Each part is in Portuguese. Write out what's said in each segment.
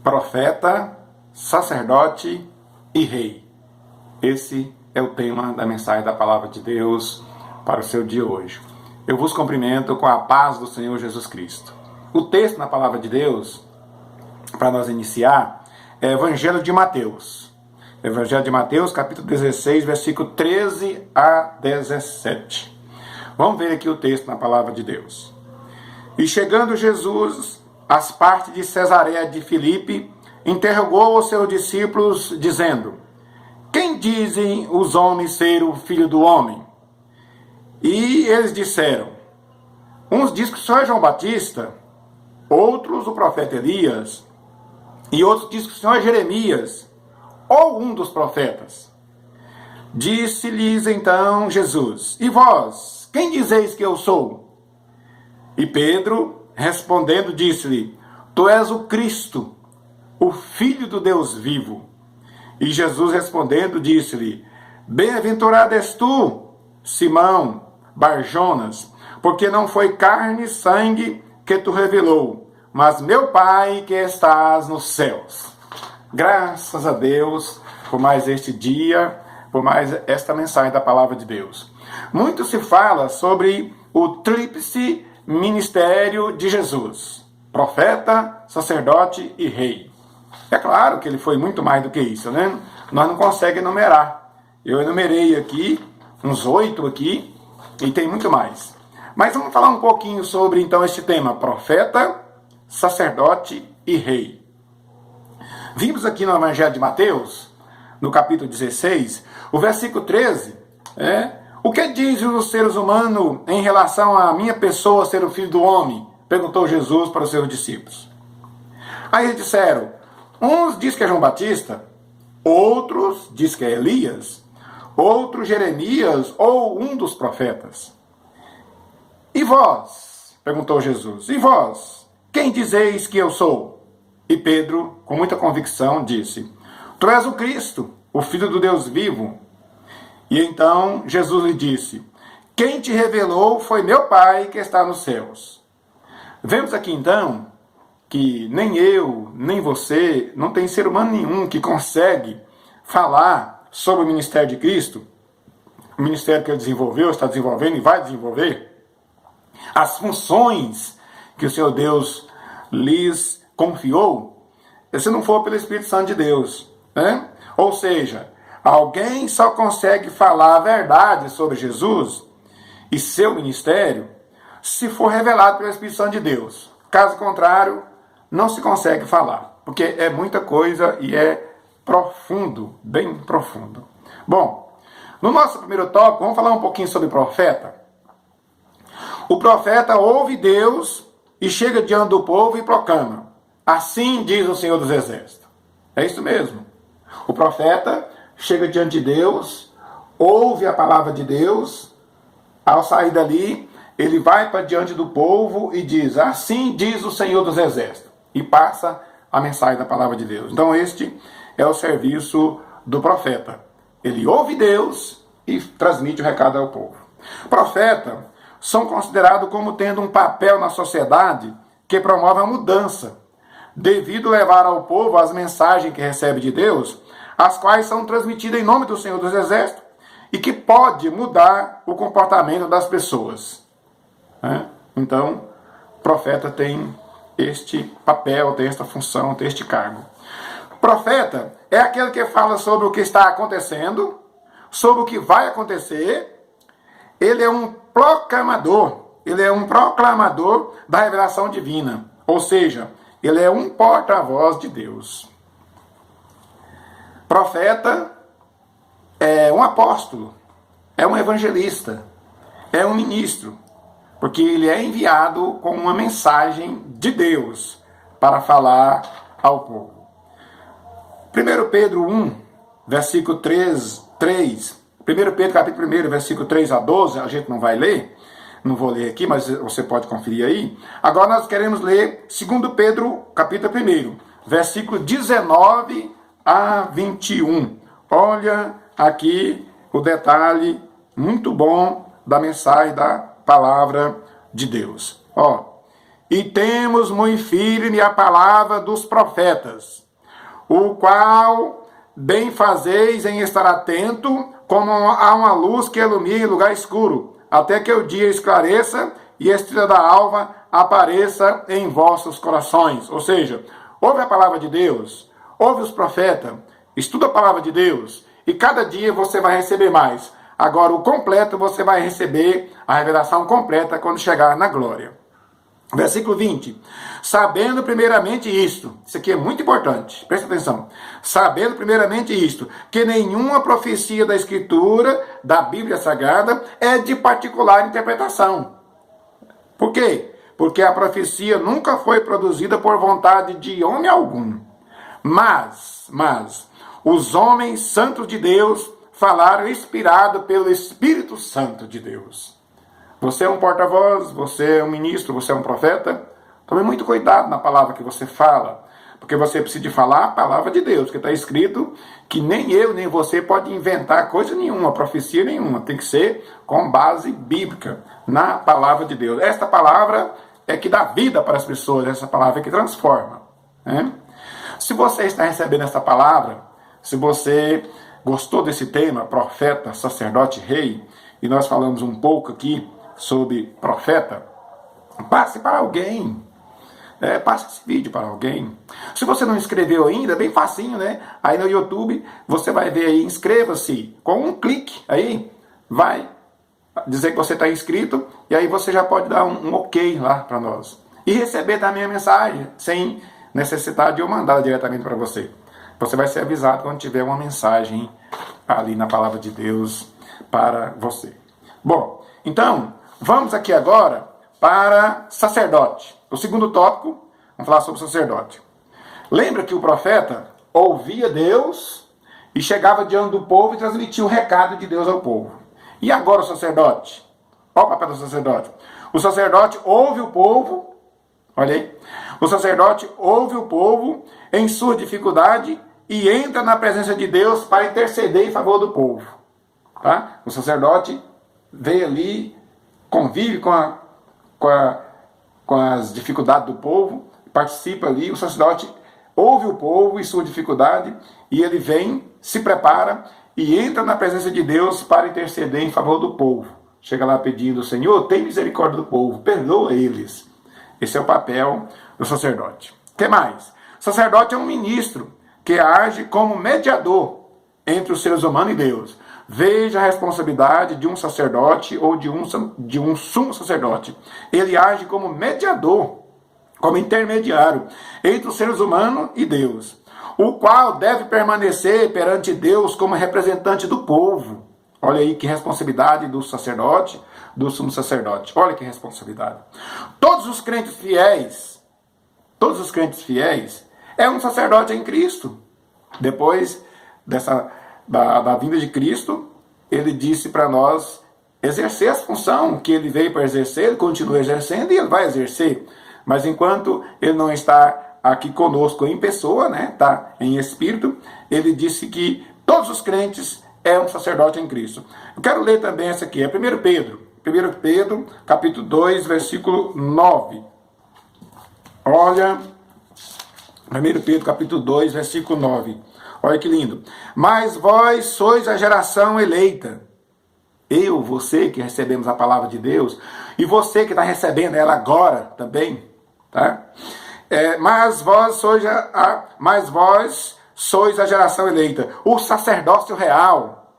profeta, sacerdote e rei. Esse é o tema da mensagem da Palavra de Deus para o seu dia hoje. Eu vos cumprimento com a paz do Senhor Jesus Cristo. O texto na Palavra de Deus, para nós iniciar, é Evangelho de Mateus. Evangelho de Mateus, capítulo 16, versículo 13 a 17. Vamos ver aqui o texto na Palavra de Deus. E chegando Jesus às partes de Cesareia de Filipe, interrogou os seus discípulos, dizendo: quem dizem os homens ser o Filho do Homem? E eles disseram: uns dizem que o Senhor é João Batista, outros o profeta Elias, e outros dizem que o Senhor é Jeremias, ou um dos profetas. Disse-lhes então Jesus: e vós, quem dizeis que eu sou? E Pedro, respondendo, disse-lhe: tu és o Cristo, o Filho do Deus vivo. E Jesus respondendo, disse-lhe: bem-aventurado és tu, Simão Barjonas, porque não foi carne e sangue que tu revelou, mas meu Pai que estás nos céus. Graças a Deus por mais este dia, por mais esta mensagem da Palavra de Deus. Muito se fala sobre o tríplice ministério de Jesus: profeta, sacerdote e rei. É claro que ele foi muito mais do que isso, né? Nós não conseguimos enumerar. Eu enumerei aqui, uns 8 aqui, e tem muito mais. Mas vamos falar um pouquinho sobre, então, este tema: profeta, sacerdote e rei. Vimos aqui no Evangelho de Mateus, no capítulo 16, o versículo 13, o que dizem os seres humanos em relação à minha pessoa ser o Filho do Homem? Perguntou Jesus para os seus discípulos. Aí eles disseram: uns dizem que é João Batista, outros dizem que é Elias, outros Jeremias ou um dos profetas. E vós? Perguntou Jesus. E vós? Quem dizeis que eu sou? E Pedro, com muita convicção, disse: tu és o Cristo, o Filho do Deus vivo. E então Jesus lhe disse: quem te revelou foi meu Pai que está nos céus. Vemos aqui então que nem eu, nem você, não tem ser humano nenhum que consegue falar sobre o ministério de Cristo, o ministério que ele desenvolveu, está desenvolvendo e vai desenvolver, as funções que o Senhor Deus lhes confiou, se não for pelo Espírito Santo de Deus, né? Ou seja, alguém só consegue falar a verdade sobre Jesus e seu ministério se for revelado pelo Espírito Santo de Deus. Caso contrário, não se consegue falar, porque é muita coisa e é profundo, bem profundo. Bom, no nosso primeiro tópico, vamos falar um pouquinho sobre profeta. O profeta ouve Deus e chega diante do povo e proclama: assim diz o Senhor dos Exércitos. É isso mesmo. O profeta chega diante de Deus, ouve a palavra de Deus, ao sair dali, ele vai para diante do povo e diz: assim diz o Senhor dos Exércitos. E passa a mensagem da palavra de Deus. Então este é o serviço do profeta. Ele ouve Deus e transmite o recado ao povo. Profetas são considerados como tendo um papel na sociedade que promove a mudança, devido levar ao povo as mensagens que recebe de Deus, as quais são transmitidas em nome do Senhor dos Exércitos e que pode mudar o comportamento das pessoas. Então, o profeta tem este papel, tem esta função, tem este cargo. O profeta é aquele que fala sobre o que está acontecendo, sobre o que vai acontecer. Ele é um proclamador da revelação divina. Ou seja, ele é um porta-voz de Deus. Profeta é um apóstolo, é um evangelista, é um ministro, porque ele é enviado com uma mensagem de Deus para falar ao povo. 1 Pedro 1, versículo 3. 1 Pedro capítulo 1, versículo 3 a 12, a gente não vai ler, não vou ler aqui, mas você pode conferir aí. Agora nós queremos ler 2 Pedro capítulo 1, versículo 19 a 21. Olha aqui o detalhe muito bom da mensagem da palavra de Deus. e temos muito firme a palavra dos profetas, o qual bem fazeis em estar atento, como a uma luz que ilumine lugar escuro, até que o dia esclareça e a estrela da alva apareça em vossos corações. Ou seja, ouve a palavra de Deus, ouve os profetas, estuda a palavra de Deus, e cada dia você vai receber mais. Agora, o completo, você vai receber a revelação completa quando chegar na glória. Versículo 20. Sabendo primeiramente isto, isso aqui é muito importante, presta atenção. Sabendo primeiramente isto, que nenhuma profecia da Escritura, da Bíblia Sagrada, é de particular interpretação. Por quê? Porque a profecia nunca foi produzida por vontade de homem algum. Mas, os homens santos de Deus falaram inspirado pelo Espírito Santo de Deus. Você é um porta-voz, você é um ministro, você é um profeta. Tome muito cuidado na palavra que você fala, porque você precisa de falar a palavra de Deus, que está escrito que nem eu, nem você pode inventar coisa nenhuma, profecia nenhuma. Tem que ser com base bíblica, na palavra de Deus. Esta palavra é que dá vida para as pessoas, essa palavra é que transforma. Né? Se você está recebendo essa palavra, se você gostou desse tema, profeta, sacerdote, rei, e nós falamos um pouco aqui sobre profeta, passe para alguém. Passe esse vídeo para alguém. Se você não inscreveu ainda, é bem facinho, né? Aí no YouTube, você vai ver aí, inscreva-se. Com um clique, aí vai dizer que você está inscrito, e aí você já pode dar um ok lá para nós. E receber também a mensagem, sem necessidade de eu mandar diretamente para você. Você vai ser avisado quando tiver uma mensagem ali na palavra de Deus para você. Bom, então, vamos aqui agora para sacerdote. O segundo tópico, vamos falar sobre sacerdote. Lembra que o profeta ouvia Deus e chegava diante do povo e transmitia o recado de Deus ao povo. E agora o sacerdote? Olha o papel do sacerdote. O sacerdote ouve o povo, olha aí. O sacerdote ouve o povo em sua dificuldade e entra na presença de Deus para interceder em favor do povo. Tá? O sacerdote vem ali, convive com as dificuldades do povo, participa ali, o sacerdote ouve o povo e sua dificuldade, e ele vem, se prepara e entra na presença de Deus para interceder em favor do povo. Chega lá pedindo: Senhor, tem misericórdia do povo, perdoa eles. Esse é o papel do sacerdote. O que mais? O sacerdote é um ministro que age como mediador entre os seres humanos e Deus. Veja a responsabilidade de um sacerdote ou de um sumo sacerdote. Ele age como mediador, como intermediário entre os seres humanos e Deus, o qual deve permanecer perante Deus como representante do povo. Olha aí que responsabilidade do sacerdote, do sumo sacerdote. Olha que responsabilidade. Todos os crentes fiéis, é um sacerdote em Cristo. Depois da vinda de Cristo, ele disse para nós exercer a função que ele veio para exercer, ele continua exercendo e ele vai exercer. Mas enquanto ele não está aqui conosco em pessoa, né, está em espírito, ele disse que todos os crentes é um sacerdote em Cristo. Eu quero ler também essa aqui, é 1 Pedro, capítulo 2, versículo 9. Olha, 1 Pedro, capítulo 2, versículo 9. Olha que lindo. Mas vós sois a geração eleita. Eu, você que recebemos a palavra de Deus, e você que está recebendo ela agora também, tá? Mas vós sois a geração eleita, o sacerdócio real,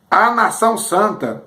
a nação santa,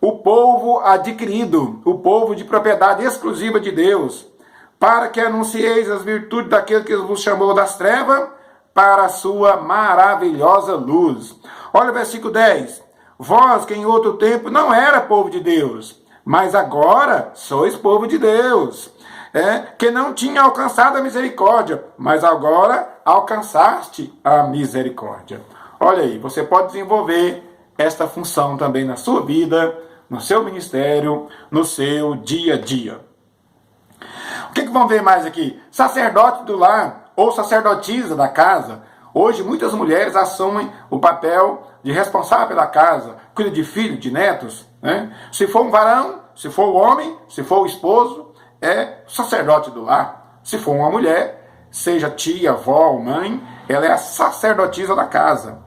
o povo adquirido, o povo de propriedade exclusiva de Deus, para que anuncieis as virtudes daquele que vos chamou das trevas para a sua maravilhosa luz. Olha o versículo 10. Vós que em outro tempo não era povo de Deus, mas agora sois povo de Deus, que não tinha alcançado a misericórdia, mas agora alcançaste a misericórdia. Olha aí, você pode desenvolver esta função também na sua vida, no seu ministério, no seu dia a dia. O que vamos ver mais aqui? Sacerdote do lar ou sacerdotisa da casa. Hoje muitas mulheres assumem o papel de responsável pela casa, cuida de filhos, de netos, né? Se for um varão, se for o homem, se for o esposo, é sacerdote do lar. Se for uma mulher, seja tia, avó ou mãe, ela é a sacerdotisa da casa.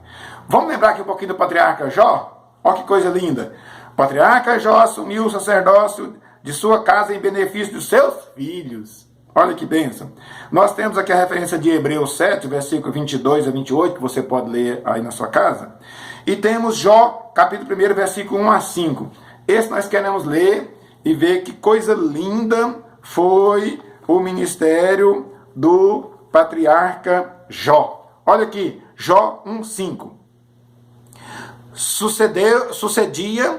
Vamos lembrar aqui um pouquinho do patriarca Jó? Olha que coisa linda. O patriarca Jó assumiu o sacerdócio de sua casa em benefício dos seus filhos. Olha que bênção. Nós temos aqui a referência de Hebreus 7, versículo 22 a 28, que você pode ler aí na sua casa. E temos Jó, capítulo 1, versículo 1 a 5. Esse nós queremos ler e ver que coisa linda foi o ministério do patriarca Jó. Olha aqui, Jó 1, 5. Sucedia,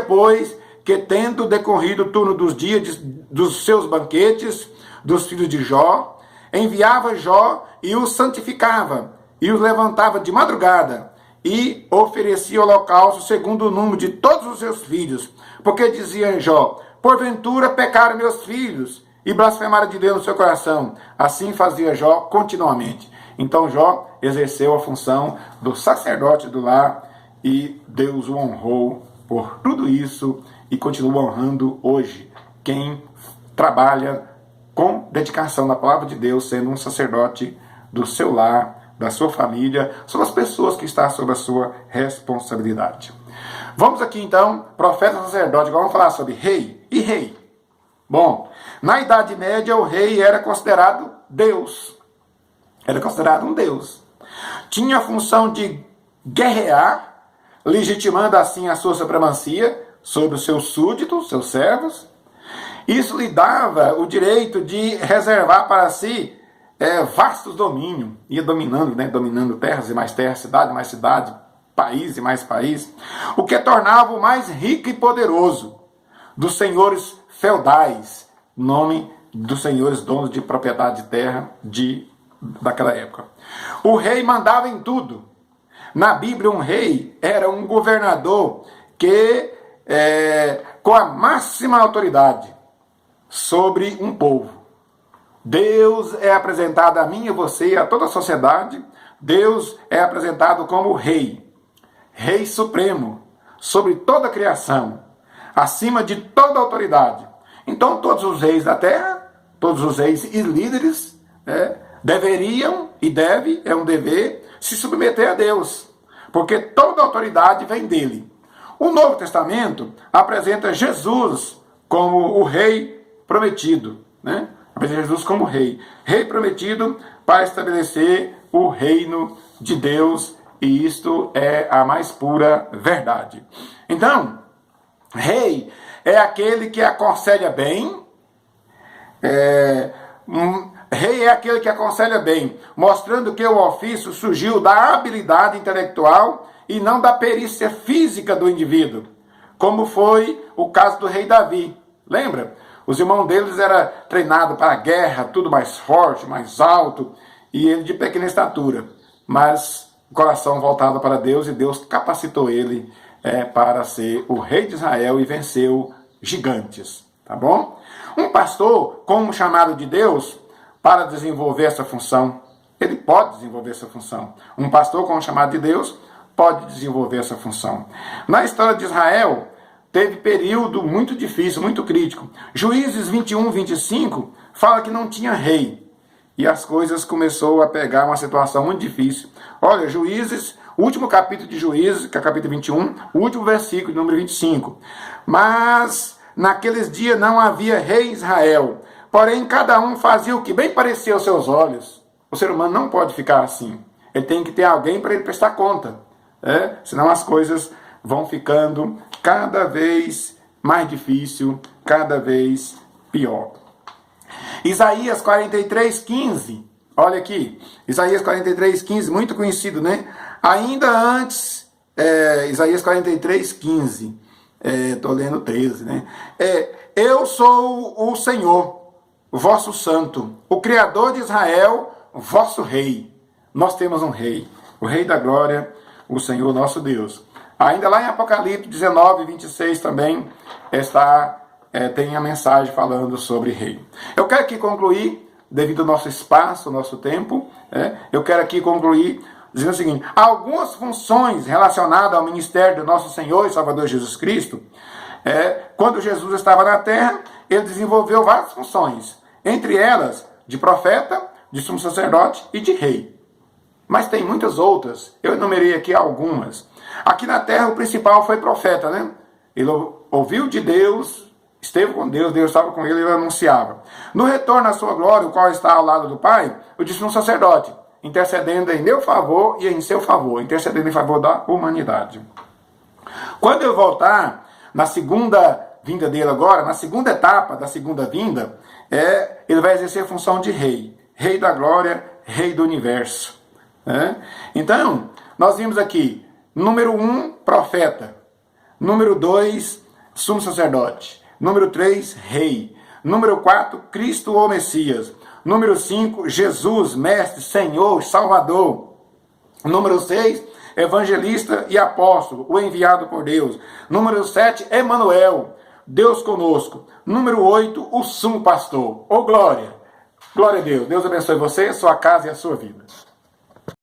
pois, que tendo decorrido o turno dos dias dos seus banquetes, dos filhos de Jó, enviava Jó e os santificava, e os levantava de madrugada, e oferecia holocausto segundo o número de todos os seus filhos, porque dizia Jó, porventura pecaram meus filhos, e blasfemaram de Deus no seu coração. Assim fazia Jó continuamente. Então Jó exerceu a função do sacerdote do lar, e Deus o honrou por tudo isso, e continua honrando hoje quem trabalha com dedicação na palavra de Deus, sendo um sacerdote do seu lar, da sua família, são as pessoas que estão sob a sua responsabilidade. Vamos aqui então, profeta sacerdote, agora vamos falar sobre rei e rei. Bom, na Idade Média o rei era considerado Deus, era considerado um Deus. Tinha a função de guerrear, legitimando assim a sua supremacia sobre os seus súditos, seus servos. Isso lhe dava o direito de reservar para si vastos domínios. Ia dominando, dominando terras e mais terras, cidade mais cidade, país e mais país. O que tornava o mais rico e poderoso dos senhores feudais, nome dos senhores donos de propriedade de terra daquela época. O rei mandava em tudo. Na Bíblia, um rei era um governador que com a máxima autoridade sobre um povo. Deus é apresentado a mim e você, a toda a sociedade. Deus é apresentado como rei, rei supremo, sobre toda a criação, acima de toda a autoridade. Então todos os reis da terra, todos os reis e líderes deveriam, e é um dever, se submeter a Deus, porque toda a autoridade vem dele. O Novo Testamento apresenta Jesus como o rei prometido, apresenta Jesus como rei prometido para estabelecer o reino de Deus, e isto é a mais pura verdade. Então, rei é aquele que aconselha bem, rei é aquele que aconselha bem, mostrando que o ofício surgiu da habilidade intelectual e não da perícia física do indivíduo, como foi o caso do rei Davi. Lembra? Os irmãos deles eram treinados para a guerra, tudo mais forte, mais alto, e ele de pequena estatura, mas o coração voltado para Deus, e Deus capacitou ele para ser o rei de Israel e venceu gigantes, tá bom? Um pastor com um chamado de Deus para desenvolver essa função, ele pode desenvolver essa função. Um pastor com um chamado de Deus pode desenvolver essa função. Na história de Israel, teve período muito difícil, muito crítico. Juízes 21, 25, fala que não tinha rei. E as coisas começou a pegar uma situação muito difícil. Olha, Juízes, o último capítulo de Juízes, que é o capítulo 21, o último versículo, número 25. Mas naqueles dias não havia rei em Israel. Porém, cada um fazia o que bem parecia aos seus olhos. O ser humano não pode ficar assim. Ele tem que ter alguém para ele prestar conta. Senão as coisas vão ficando cada vez mais difícil, cada vez pior. Isaías 43, 15. Olha aqui. Isaías 43, 15, muito conhecido, Ainda antes, Isaías 43, 15. Estou lendo 13, Eu sou o Senhor, vosso santo, o Criador de Israel, vosso rei. Nós temos um rei, o Rei da Glória, o Senhor nosso Deus. Ainda lá em Apocalipse 19, 26 também tem a mensagem falando sobre rei. Eu quero aqui concluir, devido ao nosso espaço, ao nosso tempo, eu quero aqui concluir dizendo o seguinte: algumas funções relacionadas ao ministério do nosso Senhor e Salvador Jesus Cristo, quando Jesus estava na terra, ele desenvolveu várias funções, entre elas de profeta, de sumo sacerdote e de rei. Mas tem muitas outras, eu enumerei aqui algumas. Aqui na terra o principal foi profeta, né? Ele ouviu de Deus, esteve com Deus, Deus estava com ele e ele anunciava. No retorno à sua glória, o qual está ao lado do Pai, o de sumo sacerdote, intercedendo em meu favor e em seu favor, intercedendo em favor da humanidade. Quando eu voltar, na segunda vinda dele agora, na segunda etapa da segunda vinda, ele vai exercer a função de rei. Rei da glória, rei do universo. Né? Então, nós vimos aqui, número 1, profeta. Número 2, sumo sacerdote. Número 3, rei. Número 4, Cristo ou Messias. Número 5, Jesus, mestre, Senhor, Salvador. Número 6, evangelista e apóstolo, o enviado por Deus. Número 7, Emanuel, Deus conosco. Número 8, o sumo pastor. Glória! Glória a Deus. Deus abençoe você, a sua casa e a sua vida.